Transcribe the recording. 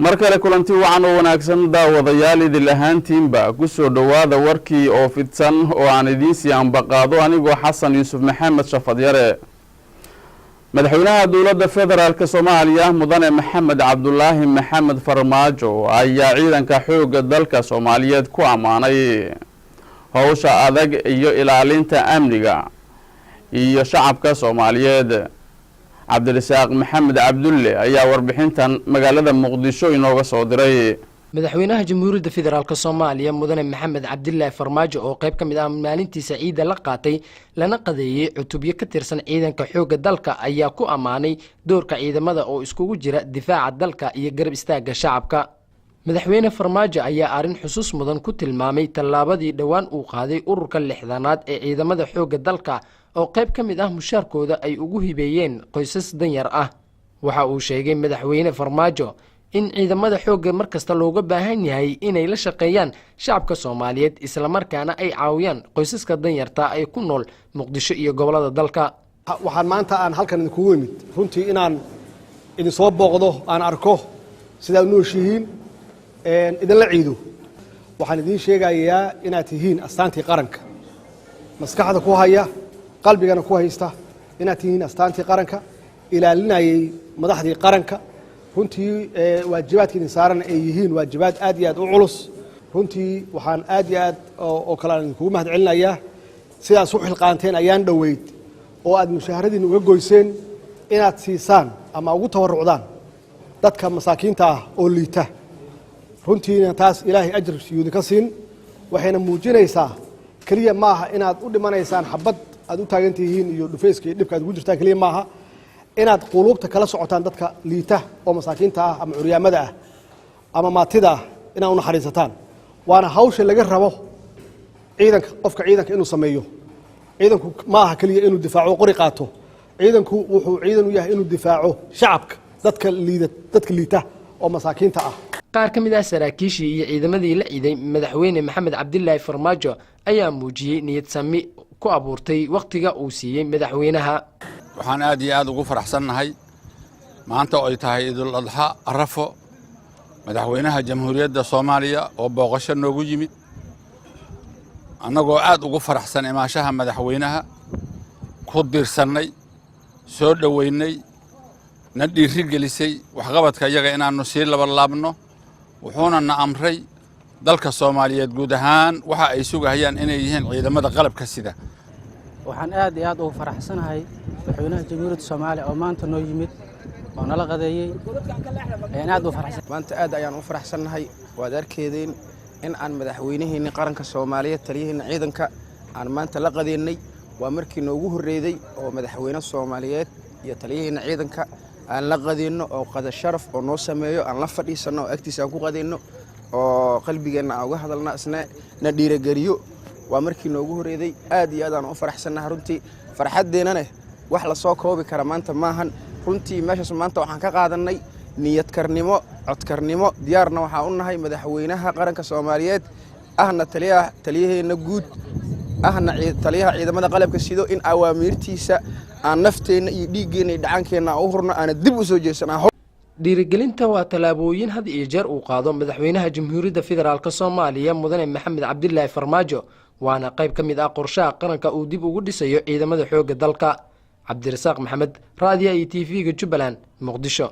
markale kulanti wacan oo wanaagsan daawadayaal idil ahaantiinba ku soo dhawaada warkii oo fidsan oo aan idiin sii anbaqaado anigoo xasan yuusuf maxamed shafadyare madaxweynaha dowladda federaalka Soomaaliya mudane maxamed cabdullaahi maxamed farmaajo ayaa ciidanka xoogga dalka Soomaaliyeed ku amaanay hawsha adag iyo ilaalinta amniga iyo shacabka Soomaaliyeed cabdirasaaq maxamed cabdulle ayaa warbixintan magaalada muqdisho inooga soo diray madaxweynaha jamhuuriyadda federaalka Soomaaliya mudane maxamed cabdullaahi farmaajo oo qayb kamid ah maalintiisa ciida la qaatay lana qadeeyay cutubyo ka tirsan ciidanka xoogga dalka ayaa ku amaanay doorka ciidamada oo iskugu jira difaaca dalka iyo garab istaaga shacabka madaxweyne farmaajo ayaa arin xusuus mudan ku tilmaamay tallaabadii dhawaan uu qaaday ururka 6aad ee ciidamada xoogga dalka oo qayb kamid ah mushaarkooda ay ugu hibeeyeen qoysas danyar ah waxa uu sheegay madaxweyne farmaajo in ciidamada xoogga markasta looga baahan yahay inay la shaqeeyaan shacabka Soomaaliyeed isla markaana ay caawiyaan qoysaska danyarta ay ku nool Muqdisho iyo gobolada dalka waxaan maanta aan halkan idinku weymid runtii inaan idin soo booqdo aan arko sida uu nooshihiin idin la ciido waxaan idin sheegayaa inaad tihiin astaantii qaranka maskaxda ku haya qalbigana ku haysta inaad tihiin astaantii qaranka ilaalinayay madaxdii qaranka runtii waajibaadkiina saaran ay yihiin waajibaad aad iyo aad u culus runtii waxaan aad iyo aad oo kale aan idinkugu mahadcelinayaa sidaas u xilqaanteen ayaan dhoweyd oo aad mushaharadiina uga goyseen inaad siisaan ama ugu tabarucdaan dadka masaakiinta ah oo liita runtiina taas ilaahay ajr siyuudi ka siin waxayna muujinaysaa kaliya maaha inaad u dhimanaysaan xabad aad u taagan tihiin iyo dhufeyska iyo dhibka aad ugu jirtaan kaliya maaha inaad quluubta kala socotaan dadka liita oo masaakiinta ah ama curyaamada ah ama maatida ah inaad u naxariisataan waana hawsha laga rabo qofka ciidanka inuu sameeyo ciidanku maaha kaliya inuu difaaco qori qaato ciidanku wuxuu ciidan u yahay inuu difaaco shacabka dadka liita oo masaakiinta ah qaar kamid ah saraakiishii iyo ciidamadii la ciiday madaxweyne maxamed cabdullaahi farmaajo ayaa muujiyay niyad sami ku abuurtay waqtiga uu siiyay madaxweynaha waxaan aad iyo aad ugu faraxsanahay maanta oo ay tahay Idul Adha Arafo madaxweynaha jamhuuriyadda Soomaaliya oo booqasho noogu yimid anagoo aad ugu faraxsan imaashaha madaxweynaha ku dirsanay soo dhaweynay na dhiirigelisay waxqabadka iyaga inaanu sii laabno wuxuuna na amray dalka Soomaaliyeed guud ahaan waxa ay sugayaan inay yihiin ciidamada qalabka sida waxaan aad iyo aad ugu faraxsanahay madaxweynaha jamhuuriyadda Soomaaliya oo maanta noo yimid oo nala qadeeyay maanta aad ayaan u faraxsanahay waad arkeedeen in aan madaxweynaheena qaranka Soomaaliyeed taliyaheena ciidanka aan maanta la qadeynay waa markii noogu horeeyay oo madaxweynaha Soomaaliyeed iyo taliyaheena ciidanka aan la qadeyno oo qada sharaf oo noo sameeyo aan la fadhiisano oo agtiisa aan ku qadeyno oo qalbigeena aan uga hadalna isna na dhiirigeliyo waa markii noogu horeeyay aad iyo aad aan u faraxsanahay runtii farxadeena wax la soo koobi kara maanta maahan runtii meeshaas maanta waxaan ka qaadanay niyad karnimo cod karnimo diyaarna waxa u nahay madaxweynaha qaranka Soomaaliyeed ahna taliyaheena guud ahna taliyaha ciidamada qalabka sido in awaamirtiisa aan nafteena iyo dhiigeena iyo dhacankeena u hurno aan dib u soo jeesanahay dhiirigelinta waa talaabooyin had iyo jeer uu qaado madaxweynaha jamhuuriyadda federaalka Soomaaliya mudane maxamed cabdullaahi farmaajo waana qayb kamid ah qorshaha qaranka uu dib ugu dhisayo ciidamada xoogga dalka cabdirasaaq maxamed raadiyo iyo TV-ga Jubbaland Muqdisho